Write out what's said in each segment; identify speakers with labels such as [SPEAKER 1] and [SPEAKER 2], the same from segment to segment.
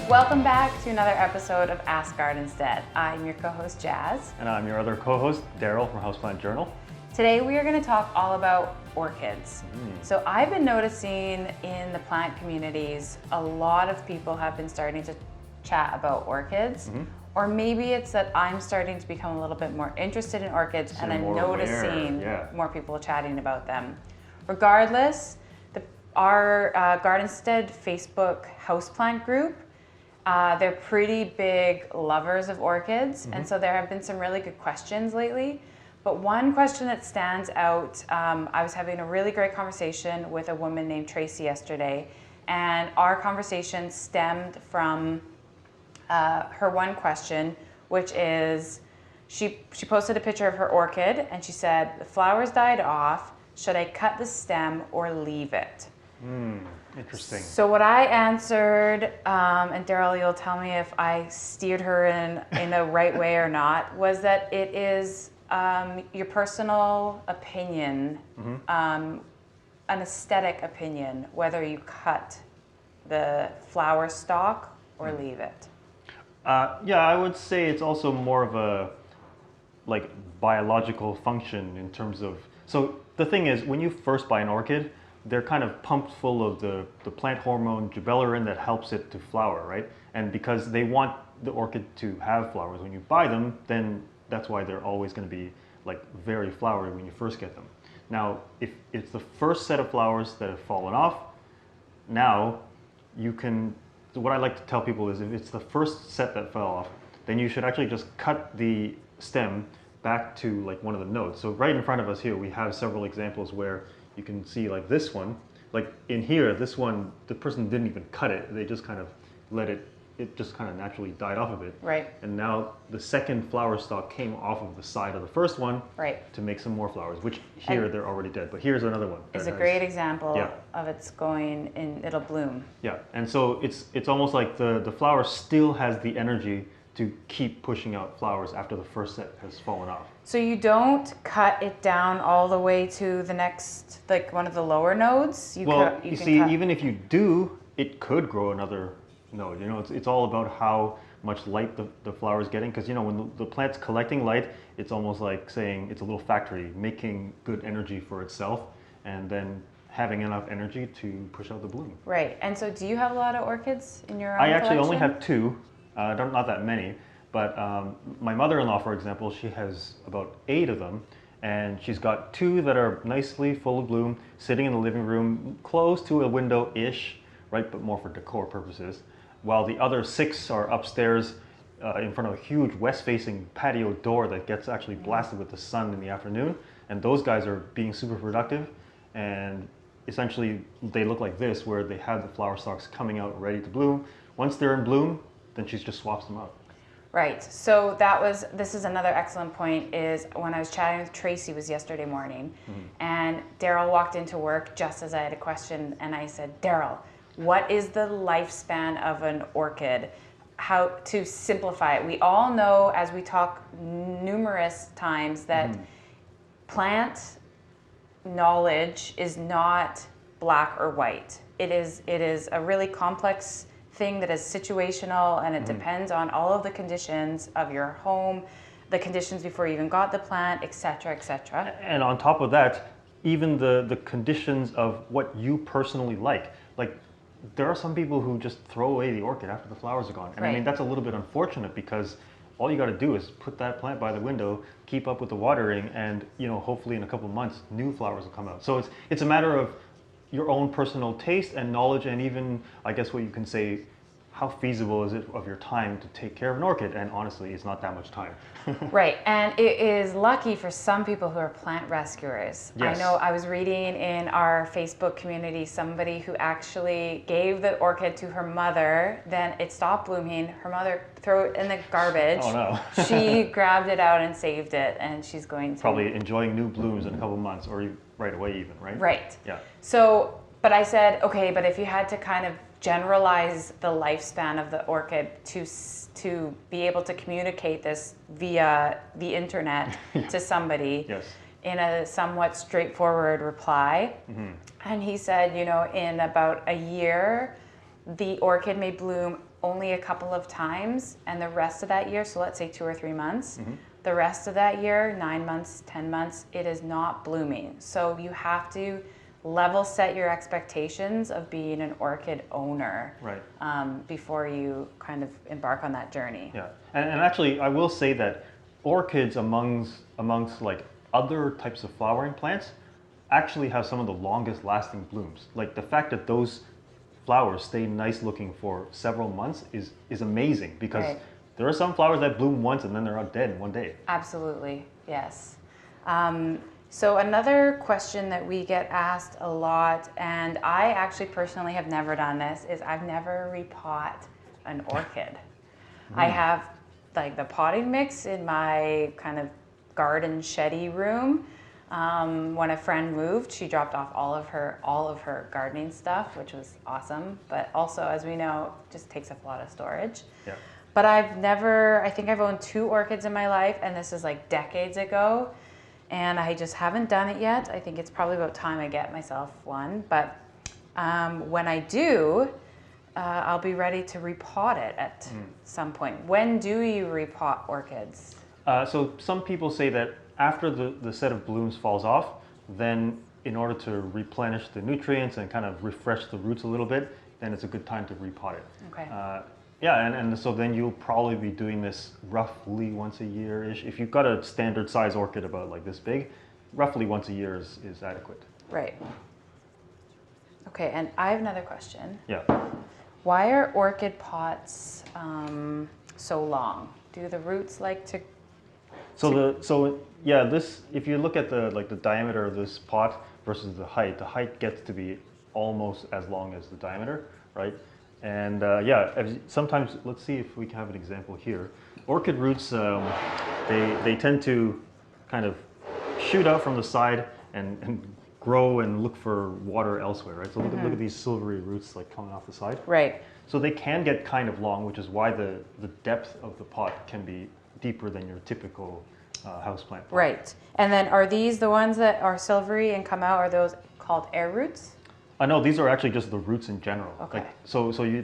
[SPEAKER 1] Welcome back to another episode of Ask Gardenstead. I'm your co-host Jazz.
[SPEAKER 2] And I'm your other co-host, Daryl from Houseplant Journal.
[SPEAKER 1] Today we are going to talk all about orchids. So I've been noticing in the plant communities, a lot of people have been starting to chat about orchids. Or maybe it's that I'm starting to become a little bit more interested in orchids and I'm noticing more people chatting about them. Regardless, our Gardenstead Facebook houseplant group, they're pretty big lovers of orchids, and so there have been some really good questions lately. But one question that stands out, I was having a really great conversation with a woman named Tracy yesterday, and our conversation stemmed from her one question, which is, she posted a picture of her orchid, and she said, the flowers died off, should I cut the stem or leave it?
[SPEAKER 2] Interesting.
[SPEAKER 1] So what I answered, and Daryl, you'll tell me if I steered her in the right way or not, was that it is your personal opinion, an aesthetic opinion, whether you cut the flower stalk or leave it.
[SPEAKER 2] Yeah, I would say it's also more of a biological function in terms of, so the thing is, when you first buy an orchid, they're kind of pumped full of the plant hormone gibberellin that helps it to flower, right? And because they want the orchid to have flowers when you buy them, then that's why they're always going to be very flowery when you first get them. Now, if it's the first set of flowers that have fallen off, now you can, so what I like to tell people is if it's the first set that fell off, then you should actually just cut the stem back to one of the nodes. So right in front of us here, we have several examples where you can see this one, in here, this one, the person didn't even cut it. They just kind of let it just kind of naturally died off of it.
[SPEAKER 1] Right.
[SPEAKER 2] And now the second flower stalk came off of the side of the first one to make some more flowers, which here they're already dead. But here's another one.
[SPEAKER 1] It's a great example of it's going and it'll bloom.
[SPEAKER 2] Yeah, and so it's almost like the flower still has the energy to keep pushing out flowers after the first set has fallen off.
[SPEAKER 1] So you don't cut it down all the way to the next, one of the lower nodes?
[SPEAKER 2] You see, even if you do, it could grow another node. It's all about how much light the flower is getting, because when the plant's collecting light, it's almost like saying it's a little factory making good energy for itself, and then having enough energy to push out the bloom.
[SPEAKER 1] Right, and so do you have a lot of orchids in your own
[SPEAKER 2] I actually
[SPEAKER 1] collection?
[SPEAKER 2] only have two. Not that many, but my mother-in-law, for example, she has about 8 of them, and she's got 2 that are nicely full of bloom, sitting in the living room, close to a window-ish, right, but more for decor purposes, while the other 6 are upstairs in front of a huge west-facing patio door that gets actually blasted with the sun in the afternoon, and those guys are being super productive, and essentially they look like this, where they have the flower stalks coming out ready to bloom. Once they're in bloom, then she just swaps them out.
[SPEAKER 1] Right, so this is another excellent point, is when I was chatting with Tracy, was yesterday morning, and Daryl walked into work just as I had a question, and I said, Daryl, what is the lifespan of an orchid? How to simplify it? We all know, as we talk numerous times, that plant knowledge is not black or white. It is a really complex thing that is situational, and it depends on all of the conditions of your home, the conditions before you even got the plant, etc., etc.
[SPEAKER 2] And on top of that, even the conditions of what you personally like. There are some people who just throw away the orchid after the flowers are gone. And I mean, that's a little bit unfortunate, because all you got to do is put that plant by the window, keep up with the watering, and hopefully in a couple of months, new flowers will come out. So it's a matter of your own personal taste and knowledge, and even, I guess what you can say, how feasible is it of your time to take care of an orchid? And honestly, it's not that much time.
[SPEAKER 1] Right, and it is lucky for some people who are plant rescuers.
[SPEAKER 2] Yes.
[SPEAKER 1] I know I was reading in our Facebook community somebody who actually gave the orchid to her mother, then it stopped blooming, her mother threw it in the garbage.
[SPEAKER 2] Oh no.
[SPEAKER 1] She grabbed it out and saved it, and she's going to...
[SPEAKER 2] Probably enjoying new blooms in a couple of months, or right away even, right?
[SPEAKER 1] Right.
[SPEAKER 2] Yeah.
[SPEAKER 1] So, but I said, okay, but if you had to kind of generalize the lifespan of the orchid to be able to communicate this via the internet to somebody in a somewhat straightforward reply. And he said, in about a year, the orchid may bloom only a couple of times, and the rest of that year, so let's say 2 or 3 months, the rest of that year, 9 months, 10 months, it is not blooming. So you have to level set your expectations of being an orchid owner,
[SPEAKER 2] right,
[SPEAKER 1] before you kind of embark on that journey.
[SPEAKER 2] yeah. And actually, I will say that orchids amongst like other types of flowering plants actually have some of the longest lasting blooms. Like the fact that those flowers stay nice looking for several months is amazing, because
[SPEAKER 1] Right.
[SPEAKER 2] there are some flowers that bloom once and then they're all dead in one day.
[SPEAKER 1] Absolutely, yes. So another question that we get asked a lot, and I actually personally have never done this, is I've never repot an orchid. I have like the potting mix in my kind of garden sheddy room. When a friend moved, she dropped off all of her gardening stuff, which was awesome. But also, as we know, it just takes up a lot of storage.
[SPEAKER 2] Yeah.
[SPEAKER 1] But I think I've owned 2 orchids in my life, and this is like decades ago. And I just haven't done it yet. I think it's probably about time I get myself one. But when I do, I'll be ready to repot it at some point. When do you repot orchids?
[SPEAKER 2] So some people say that after the set of blooms falls off, then in order to replenish the nutrients and kind of refresh the roots a little bit, then it's a good time to repot it.
[SPEAKER 1] Okay.
[SPEAKER 2] Yeah, and so then you'll probably be doing this roughly once a year-ish. If you've got a standard size orchid about like this big, roughly once a year is adequate.
[SPEAKER 1] Right. Okay, and I have another question.
[SPEAKER 2] Yeah.
[SPEAKER 1] Why are orchid pots so long? Do the roots like to...
[SPEAKER 2] So this, if you look at the diameter of this pot versus the height gets to be almost as long as the diameter, right? And sometimes, let's see if we can have an example here. Orchid roots, they tend to kind of shoot out from the side and grow and look for water elsewhere, right? So look at these silvery roots like coming off the side.
[SPEAKER 1] Right.
[SPEAKER 2] So they can get kind of long, which is why the depth of the pot can be deeper than your typical houseplant pot.
[SPEAKER 1] Right. And then are these the ones that are silvery and come out, are those called air roots?
[SPEAKER 2] No, these are actually just the roots in general.
[SPEAKER 1] Okay.
[SPEAKER 2] Like,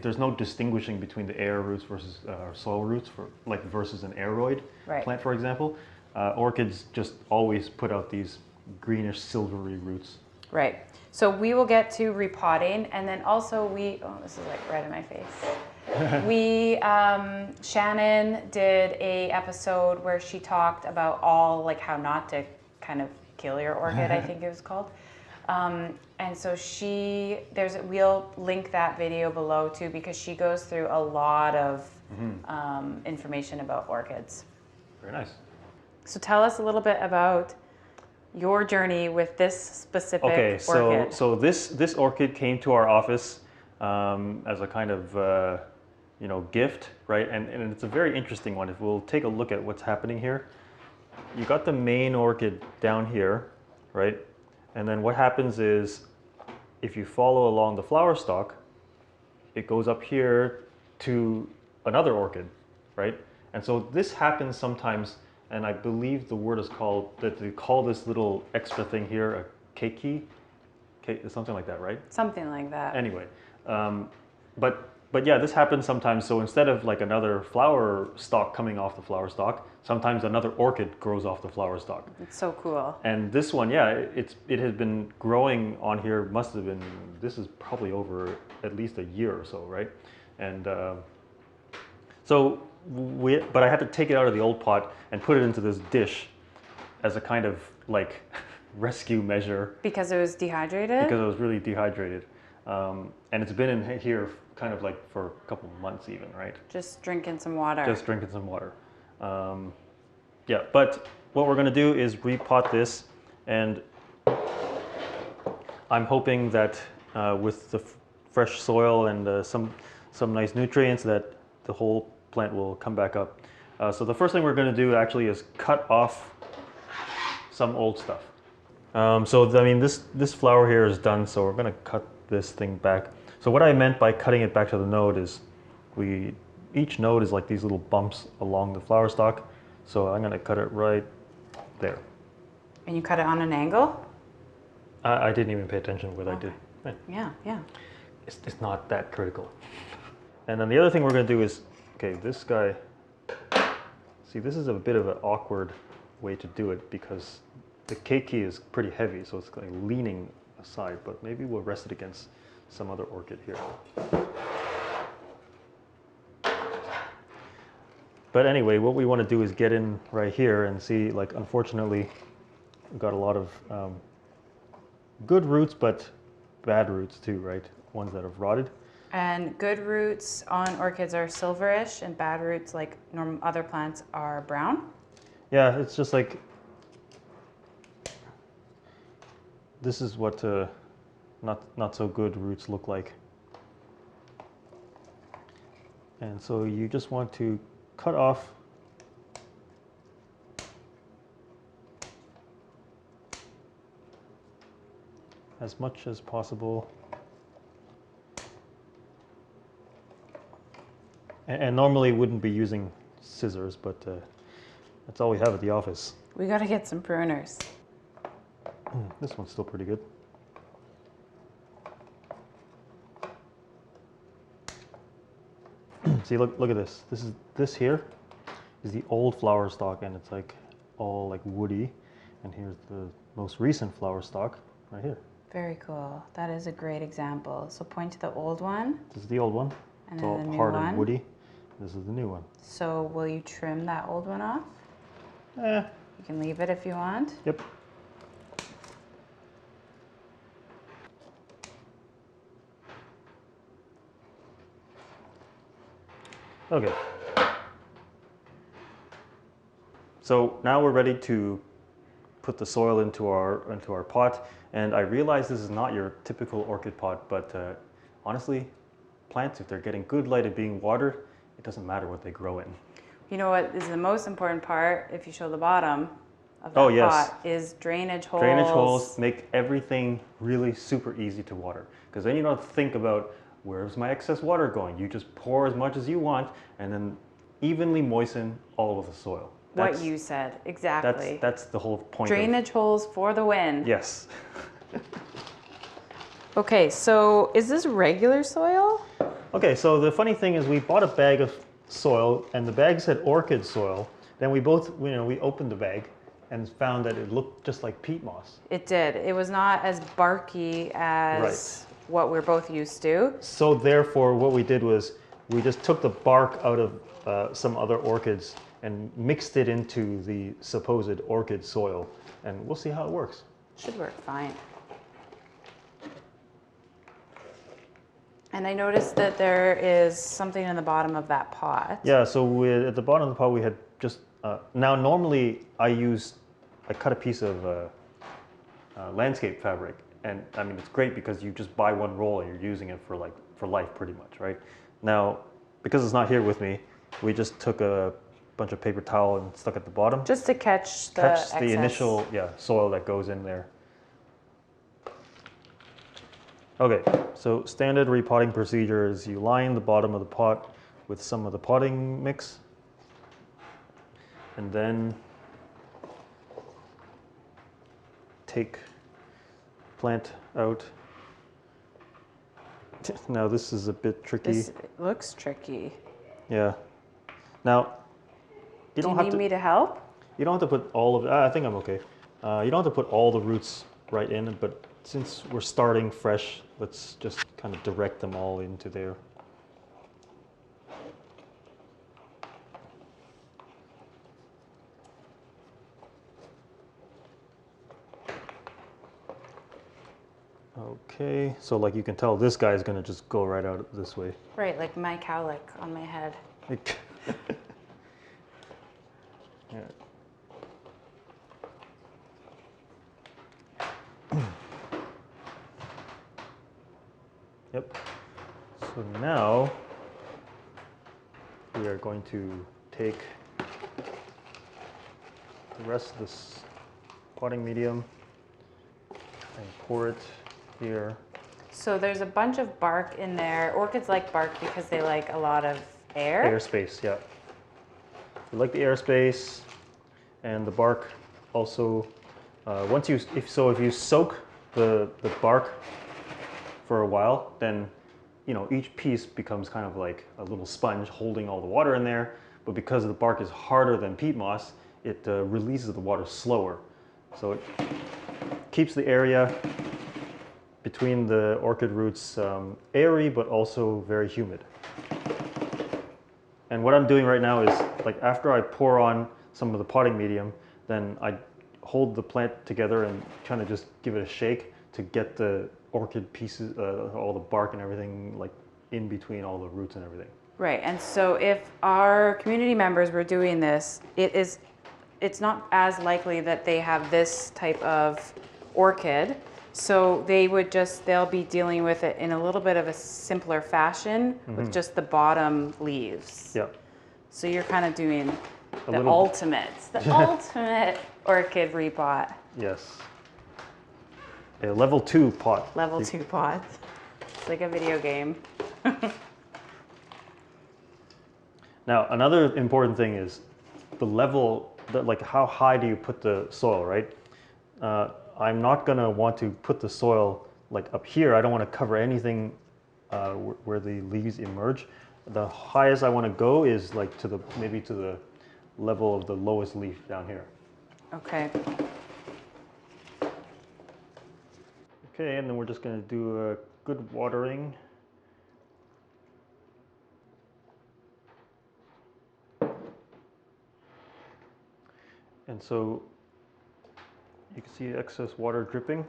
[SPEAKER 2] there's no distinguishing between the air roots versus soil roots versus an aeroid plant, for example. Orchids just always put out these greenish silvery roots.
[SPEAKER 1] Right. So we will get to repotting, and then also this is like red in my face. Shannon did a episode where she talked about how not to kind of kill your orchid, I think it was called. And so we'll link that video below too, because she goes through a lot of information about orchids.
[SPEAKER 2] Very nice.
[SPEAKER 1] So tell us a little bit about your journey with this specific orchid.
[SPEAKER 2] So this orchid came to our office as a kind of gift, right? And it's a very interesting one. If we'll take a look at what's happening here, you got the main orchid down here, right? And then what happens is, if you follow along the flower stalk, it goes up here to another orchid, right? And so this happens sometimes, and I believe the word is they call this little extra thing here a keiki, something like that, right?
[SPEAKER 1] Something like that.
[SPEAKER 2] Anyway, but yeah, this happens sometimes. So instead of like another flower stalk coming off the flower stalk, sometimes another orchid grows off the flower stalk.
[SPEAKER 1] It's so cool.
[SPEAKER 2] And this one, it has been growing on here. This is probably over at least a year or so, right? And but I had to take it out of the old pot and put it into this dish as a kind of like rescue measure.
[SPEAKER 1] Because it was dehydrated?
[SPEAKER 2] Because it was really dehydrated. And it's been in here kind of like for a couple of months even, right?
[SPEAKER 1] Just drinking some water.
[SPEAKER 2] Just drinking some water. But what we're going to do is repot this, and I'm hoping that with the fresh soil and some nice nutrients, that the whole plant will come back up. So the first thing we're going to do actually is cut off some old stuff. This flower here is done, so we're going to cut this thing back. So what I meant by cutting it back to the node is each node is like these little bumps along the flower stalk. So I'm going to cut it right there.
[SPEAKER 1] And you cut it on an angle?
[SPEAKER 2] I didn't even pay attention to what I did.
[SPEAKER 1] Yeah.
[SPEAKER 2] It's not that critical. And then the other thing we're going to do is, okay, this guy, see, this is a bit of an awkward way to do it because the keiki is pretty heavy, so it's like leaning aside, but maybe we'll rest it against some other orchid here. But anyway, what we want to do is get in right here and see, like, unfortunately, we've got a lot of good roots, but bad roots too, right? Ones that have rotted.
[SPEAKER 1] And good roots on orchids are silverish, and bad roots, like other plants, are brown.
[SPEAKER 2] Yeah, it's just like, this is what not so good roots look like. And so you just want to cut off as much as possible. And normally wouldn't be using scissors, but that's all we have at the office.
[SPEAKER 1] We got to get some pruners.
[SPEAKER 2] This one's still pretty good. See, look at this. This here is the old flower stalk, and it's like all like woody. And here's the most recent flower stalk right here.
[SPEAKER 1] Very cool. That is a great example. So point to the old one.
[SPEAKER 2] This is the old one.
[SPEAKER 1] And
[SPEAKER 2] it's
[SPEAKER 1] then
[SPEAKER 2] all
[SPEAKER 1] the new
[SPEAKER 2] hard
[SPEAKER 1] one.
[SPEAKER 2] and woody. This is the new one.
[SPEAKER 1] So will you trim that old one off?
[SPEAKER 2] Eh.
[SPEAKER 1] You can leave it if you want.
[SPEAKER 2] Yep. Okay. So now we're ready to put the soil into our pot, and I realize this is not your typical orchid pot, but honestly, plants, if they're getting good light and being watered, it doesn't matter what they grow in.
[SPEAKER 1] You know what is the most important part, if you show the bottom of that pot, is drainage holes.
[SPEAKER 2] Drainage holes make everything really super easy to water, because then you don't think about, where's my excess water going? You just pour as much as you want and then evenly moisten all of the soil.
[SPEAKER 1] What you said, exactly.
[SPEAKER 2] That's the whole point.
[SPEAKER 1] Drainage holes for the win.
[SPEAKER 2] Yes.
[SPEAKER 1] Okay, so is this regular soil?
[SPEAKER 2] Okay, so the funny thing is we bought a bag of soil and the bag said orchid soil. Then we both, we opened the bag and found that it looked just like peat moss.
[SPEAKER 1] It did. It was not as barky as what we're both used to.
[SPEAKER 2] So therefore what we did was we just took the bark out of some other orchids and mixed it into the supposed orchid soil, and we'll see how it works.
[SPEAKER 1] Should work fine. And I noticed that there is something in the bottom of that pot.
[SPEAKER 2] Yeah, so at the bottom of the pot we had just, now normally I cut a piece of landscape fabric, and I mean it's great because you just buy one roll and you're using it for life pretty much, right? Now, because it's not here with me, we just took a bunch of paper towel and stuck at the bottom.
[SPEAKER 1] Just to catch the excess.
[SPEAKER 2] The initial soil that goes in there. Okay, so standard repotting procedure is you line the bottom of the pot with some of the potting mix, and then take plant out. Now this is a bit tricky.
[SPEAKER 1] This looks tricky.
[SPEAKER 2] Yeah. Now,
[SPEAKER 1] Do you need me to help?
[SPEAKER 2] You don't have to put all of it. I think I'm okay. You don't have to put all the roots right in, but since we're starting fresh, let's just kind of direct them all into there. Okay, so like you can tell, this guy is going to just go right out this way.
[SPEAKER 1] Right, like my cowlick on my head.
[SPEAKER 2] Yeah. Yep. So now we are going to take the rest of this potting medium and pour it here.
[SPEAKER 1] So there's a bunch of bark in there. Orchids like bark because they like a lot of air.
[SPEAKER 2] Airspace, yeah. We like the airspace, and the bark also. If you soak the bark for a while, then you know, each piece becomes kind of like a little sponge holding all the water in there, but because the bark is harder than peat moss, it releases the water slower. So it keeps the area between the orchid roots airy, but also very humid. And what I'm doing right now is, like, after I pour on some of the potting medium, then I hold the plant together and kind of just give it a shake to get the orchid pieces, all the bark and everything, like in between all the roots and everything.
[SPEAKER 1] Right, and so if our community members were doing this, it's not as likely that they have this type of orchid. So they'll be dealing with it in a little bit of a simpler fashion with just the bottom leaves.
[SPEAKER 2] Yeah.
[SPEAKER 1] So you're kind of doing the ultimate orchid repot.
[SPEAKER 2] Yes. A level 2 pot.
[SPEAKER 1] Level 2 pot. It's like a video game.
[SPEAKER 2] Now, another important thing is the level, like how high do you put the soil, right? I'm not gonna want to put the soil like up here. I don't want to cover anything where the leaves emerge. The highest I want to go is like maybe to the level of the lowest leaf down here.
[SPEAKER 1] Okay.
[SPEAKER 2] Okay, and then we're just going to do a good watering. And so you can see excess water dripping.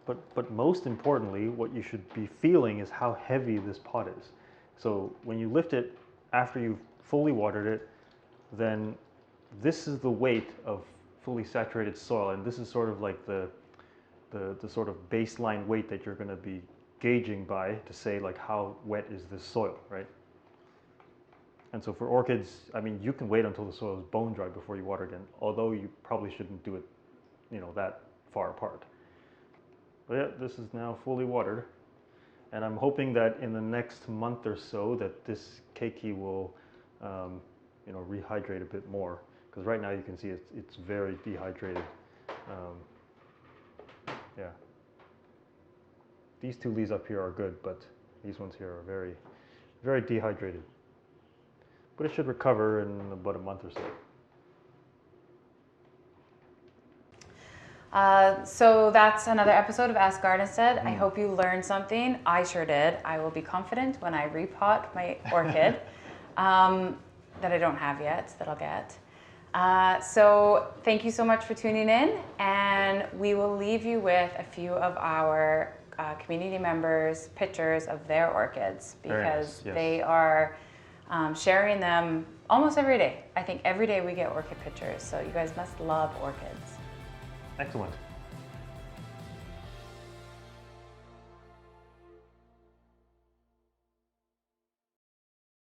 [SPEAKER 2] But most importantly, what you should be feeling is how heavy this pot is. So when you lift it after you've fully watered it, then this is the weight of fully saturated soil, and this is sort of like the sort of baseline weight that you're going to be gauging by to say like how wet is this soil, right? And so for orchids, I mean, you can wait until the soil is bone dry before you water again, although you probably shouldn't do it, you know, that far apart. But yeah, this is now fully watered, and I'm hoping that in the next month or so that this keiki will, you know, rehydrate a bit more, because right now you can see it's very dehydrated. Yeah. These two leaves up here are good, but these ones here are very, very dehydrated. But it should recover in about a month or so.
[SPEAKER 1] So that's another episode of Ask Gardenstead. I hope you learned something. I sure did. I will be confident when I repot my orchid that I don't have yet, that I'll get. So thank you so much for tuning in, and we will leave you with a few of our community members' pictures of their orchids, because they are sharing them almost every day. I think every day we get orchid pictures, so you guys must love orchids.
[SPEAKER 2] Excellent.